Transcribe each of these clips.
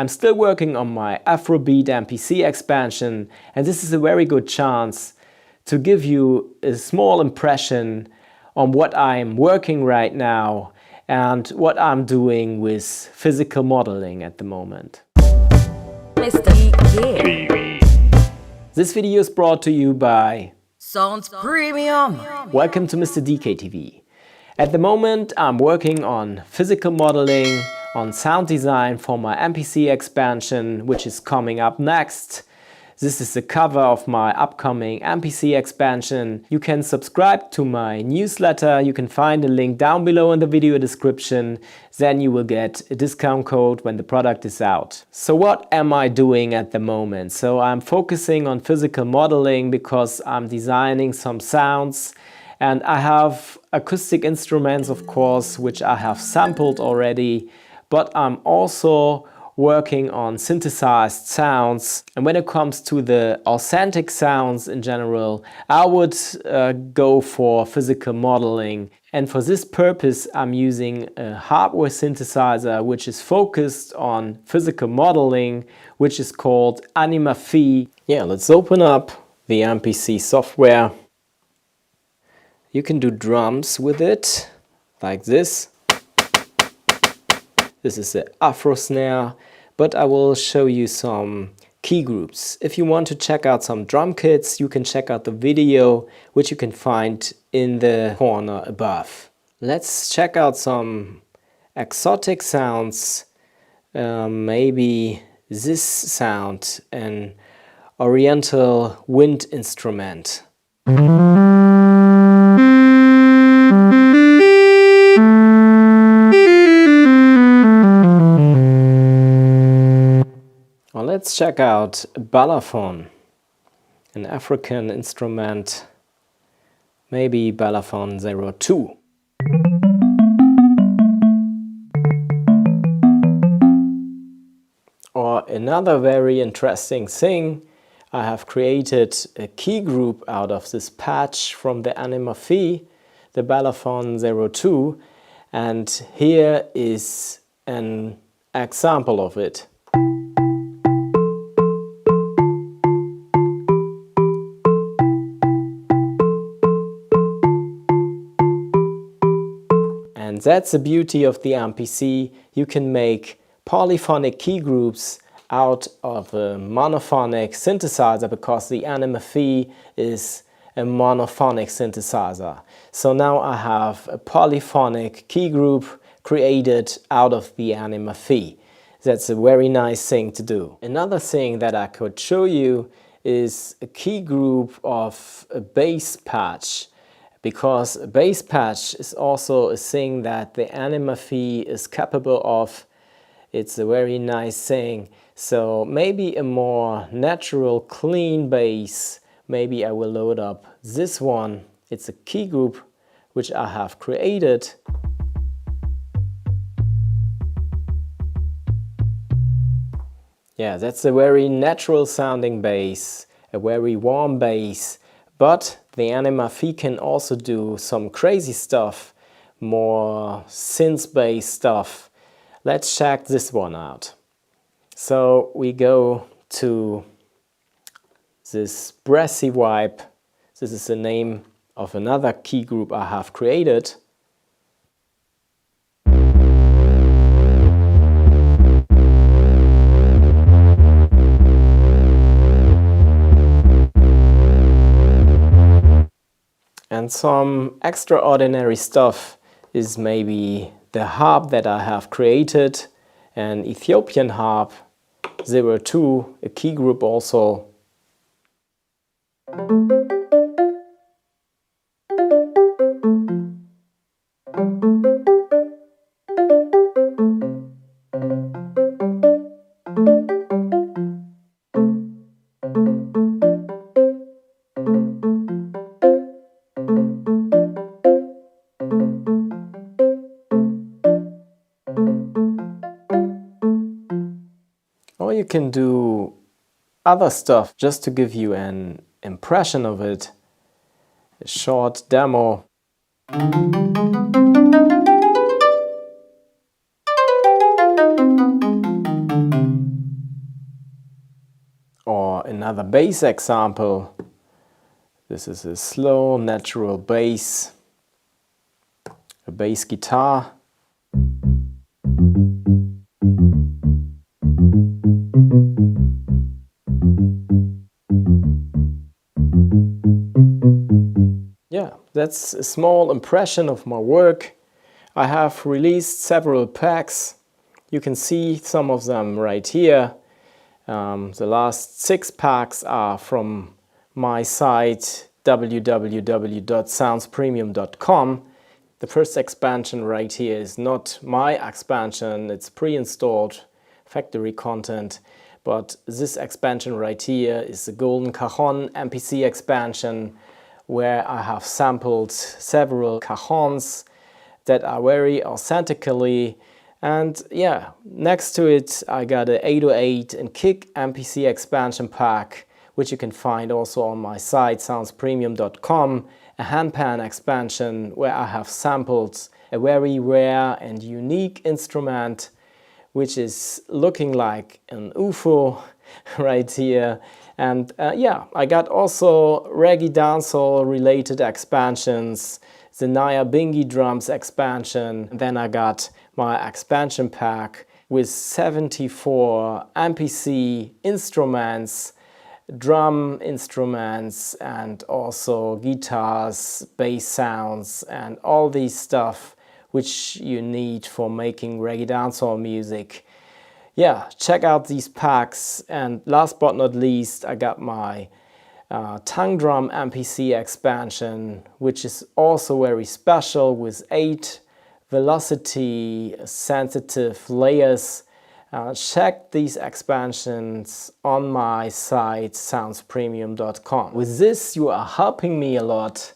I'm still working on my Afrobeat MPC expansion, and this is a very good chance to give you a small impression on what I'm working right now and what I'm doing with physical modeling at the moment. Mr. DeeKay. This video is brought to you by Sounds Premium. Welcome to Mr. DeeKay TV. At the moment I'm working on physical modeling, on sound design for my MPC expansion, which is coming up next. This is the cover of my upcoming MPC expansion. You can subscribe to my newsletter. You can find a link down below in the video description. Then you will get a discount code when the product is out. So what am I doing at the moment? So I'm focusing on physical modeling because I'm designing some sounds. And I have acoustic instruments, of course, which I have sampled already. But I'm also working on synthesized sounds, and when it comes to the authentic sounds in general, I would go for physical modeling. And for this purpose I'm using a hardware synthesizer which is focused on physical modeling, which is called Anyma Phi. Yeah, let's open up the MPC software. You can do drums with it, like this. This is the Afro snare, but I will show you some key groups. If you want to check out some drum kits, you can check out the video, which you can find in the corner above. Let's check out some exotic sounds. Maybe this sound, an oriental wind instrument. Let's check out balafon, an African instrument, maybe balafon 02. Or another very interesting thing, I have created a key group out of this patch from the Anyma Phi, the balafon 02, and here is an example of it. And that's the beauty of the MPC. You can make polyphonic key groups out of a monophonic synthesizer because the Anyma Phi is a monophonic synthesizer. So now I have a polyphonic key group created out of the Anyma Phi. That's a very nice thing to do. Another thing that I could show you is a key group of a bass patch. Because a bass patch is also a thing that the Anyma Phi is capable of. It's a very nice thing. So maybe a more natural, clean bass. Maybe I will load up this one. It's a key group which I have created. Yeah, that's a very natural sounding bass, a very warm bass. But the Anyma Phi can also do some crazy stuff, more synth-based stuff. Let's check this one out. So we go to this brassy vibe. This is the name of another key group I have created. And some extraordinary stuff is maybe the harp that I have created, an Ethiopian harp 02, a key group also. Or you can do other stuff just to give you an impression of it. A short demo. another bass example. This is a slow, natural bass, a bass guitar. Yeah, that's a small impression of my work. I have released several packs. You can see some of them right here. The last 6 packs are from my site www.soundspremium.com. The first expansion right here is not my expansion, it's pre-installed factory content. But this expansion right here is the Golden Cajon MPC Expansion, where I have sampled several cajons that are very authentically. And yeah, next to it I got an 808 and kick MPC expansion pack, which you can find also on my site soundspremium.com, a handpan expansion where I have sampled a very rare and unique instrument, which is looking like an UFO right here. And yeah, I got also reggae dancehall related expansions, the Naya Bingi drums expansion. And then I got my expansion pack with 74 MPC instruments, drum instruments, and also guitars, bass sounds, and all these stuff which you need for making reggae dancehall music. Yeah, check out these packs. And last but not least, I got my tongue drum MPC expansion, which is also very special with 8 velocity sensitive layers. Check these expansions on my site soundspremium.com. With this you are helping me a lot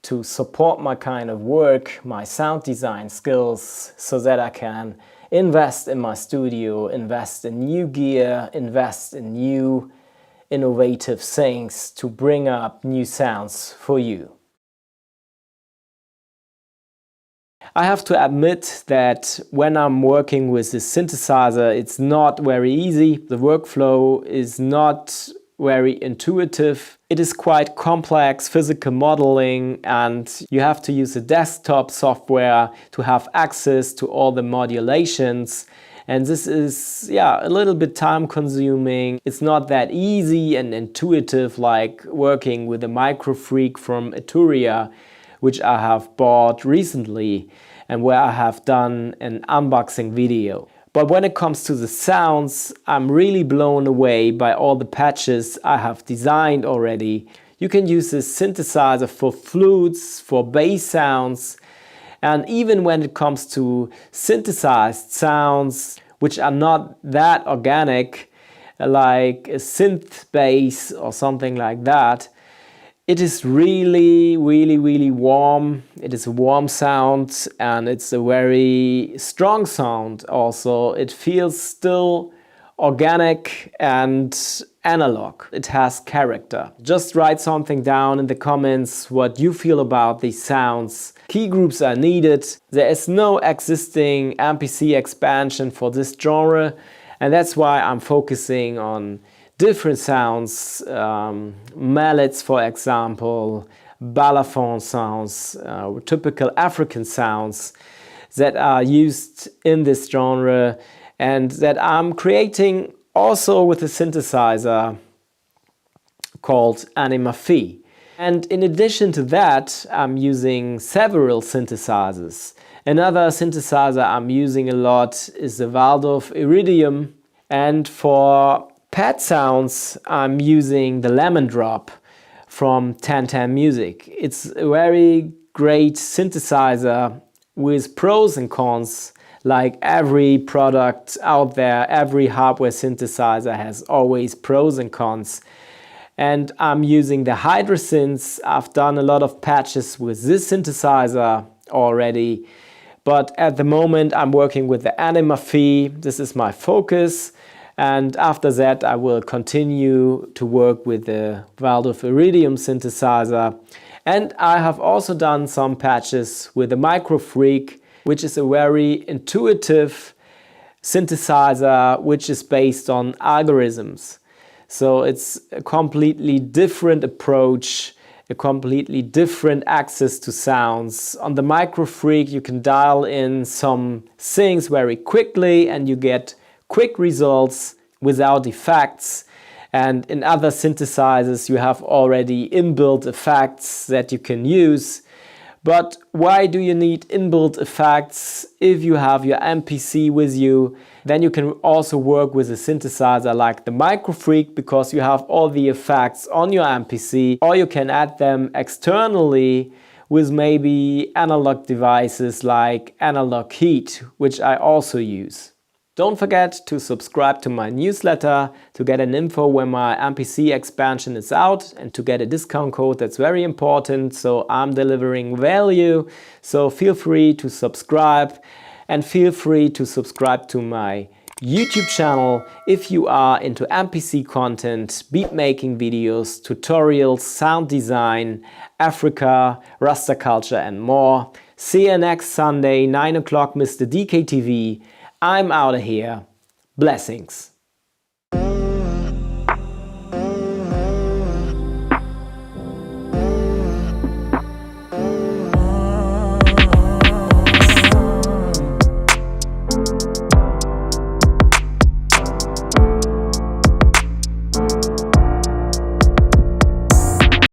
to support my kind of work, my sound design skills, so that I can invest in my studio, invest in new gear, invest in new innovative things to bring up new sounds for you. I have to admit that when I'm working with this synthesizer, it's not very easy. The workflow is not very intuitive. It is quite complex physical modeling, and you have to use a desktop software to have access to all the modulations. And this is, yeah, a little bit time consuming. It's not that easy and intuitive like working with a Microfreak from Etruria, which I have bought recently and where I have done an unboxing video. But when it comes to the sounds, I'm really blown away by all the patches I have designed already. You can use this synthesizer for flutes, for bass sounds, and even when it comes to synthesized sounds, which are not that organic, like a synth bass or something like that, it is really warm. It is a warm sound, and it's a very strong sound also. It feels still organic and analog. It has character. Just write something down in the comments what you feel about these sounds. Key groups are needed. There is no existing MPC expansion for this genre, and that's why I'm focusing on different sounds, mallets for example, balafon sounds, typical African sounds that are used in this genre and that I'm creating also with a synthesizer called Anyma Phi. And in addition to that, I'm using several synthesizers. Another synthesizer I'm using a lot is the Waldorf Iridium, and for pad sounds I'm using the Lemon Drop from 1010 Music. It's a very great synthesizer with pros and cons. Like every product out there, every hardware synthesizer has always pros and cons. And I'm using the Hydrasynths. I've done a lot of patches with this synthesizer already. But at the moment I'm working with the Anyma Phi. This is my focus. And after that I will continue to work with the Waldorf Iridium synthesizer. And I have also done some patches with the Microfreak, which is a very intuitive synthesizer which is based on algorithms. So it's a completely different approach, a completely different access to sounds. On the Microfreak you can dial in some things very quickly and you get quick results without effects. And in other synthesizers you have already inbuilt effects that you can use. But why do you need inbuilt effects if you have your MPC with you? Then you can also work with a synthesizer like the Microfreak because you have all the effects on your MPC, or you can add them externally with maybe analog devices like Analog Heat, which I also use. Don't forget to subscribe to my newsletter to get an info when my MPC expansion is out and to get a discount code. That's very important, so I'm delivering value. So feel free to subscribe and feel free to subscribe to my YouTube channel if you are into MPC content, beat making videos, tutorials, sound design, Africa, Rasta culture and more. See you next Sunday, 9 o'clock, Mr. DeeKay TV. I'm out of here. Blessings.